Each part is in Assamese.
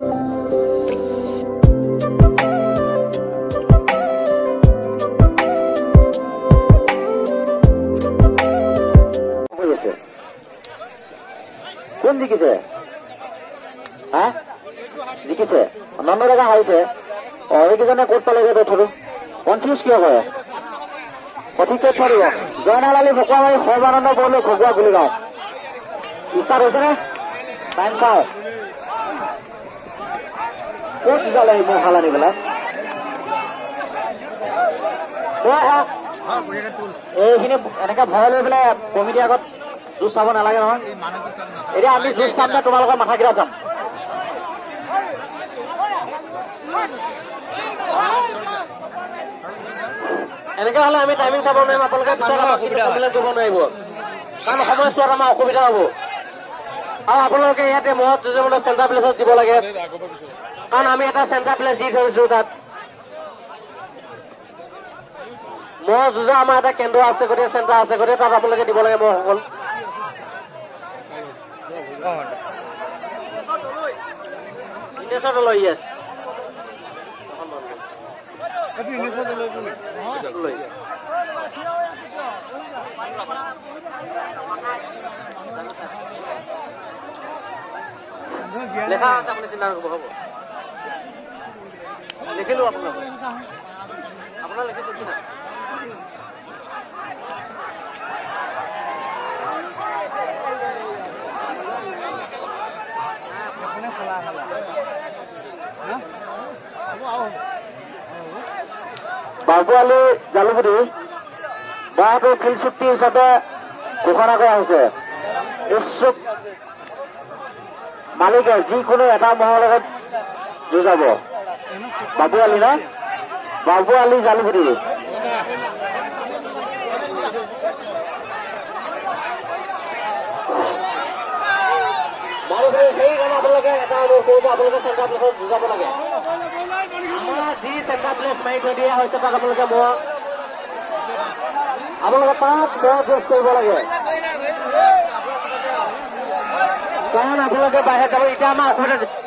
কোন জিকিছে হা জিকিছে নন্দ ডেকা হাৰিছে এইকেইজনে ক'ত পালেগৈ তথ্যটো কনফিউজ কিয় কৰে সঠিক তথ্য দিব জয়নাল আলী ভকুৱামাৰী সৰ্বানন্দ বৰদলৈ খগুৱা গুলিগাঁও ষ্টাৰ্ট হৈছেনে টাইম চাওঁ ক'ত যালে এই মহাল আনি পেলাই এইখিনি এনেকে ভয় লৈ পেলাই কমিটিৰ আগত জুচ চাব নালাগে নহয় এতিয়া আমি জুচ চাম নে তোমালোকৰ মাথাকেইটা চাম এনেকে হলে আমি টাইমিং চাব নোৱাৰিম আপোনালোকে কমপ্লেইন কৰিব নোৱাৰিব কাৰণ সময়ছোৱাত আমাৰ অসুবিধা হ'ব আৰু আপোনালোকে ইয়াতে মহত যুঁজিবলৈ চেণ্টাৰ প্লেচত দিব লাগে কাৰণ আমি এটা চেণ্টাৰ প্লেচ দি থৈছো তাত মহ যুঁজা আমাৰ এটা কেন্দ্ৰ আছে গতিকে চেণ্টাৰ আছে গতিকে তাত আপোনালোকে দিব লাগে মহসকল লৈ আছে লেখা আছে আপুনি চিন্তা নকৰিব হ'ব লিখিলো আপোনাৰ লিখিছো কি না বাবু আলী জালুগুৰি বাহঁতৰ ফিল্ড চুক্তি হিচাপে ঘোষণা কৰা হৈছে ইচ্ছুক মালিকে যিকোনো এটা মহৰ লগত যুঁজাব বাবু আলী না বাবু আলী জালুগুৰি সেইকাৰণে আপোনালোকে এটা অনুৰোধ কৰোঁ যে আপোনালোকে চেণ্টাৰ প্লেচত যুঁজাব লাগে আমাৰ যি চেণ্টাৰ প্লেচ মাৰি থৈ দিয়া হৈছে তাত আপোনালোকে তাত মহ যুঁজ কৰিব লাগে কাৰণ আপোনালোকে বাহিৰত যাব এতিয়া আমাৰ অসুবিধা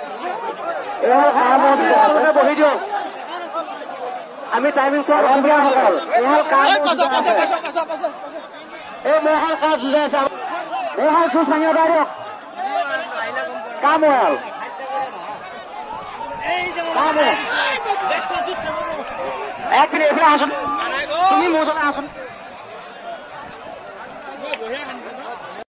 আপোনালোকে বহি দিয়ক আমি টাইমিং চোৱাৰ অসুবিধা হ'ল এই মহৰ কাৰ যুঁজাই আছে মহৰ যুঁজ ভাঙি উঠাই দিয়ক কাম হ'ল এক মিনিট এইফালে আছোন তুমি মোৰ ওচৰলৈ আছোন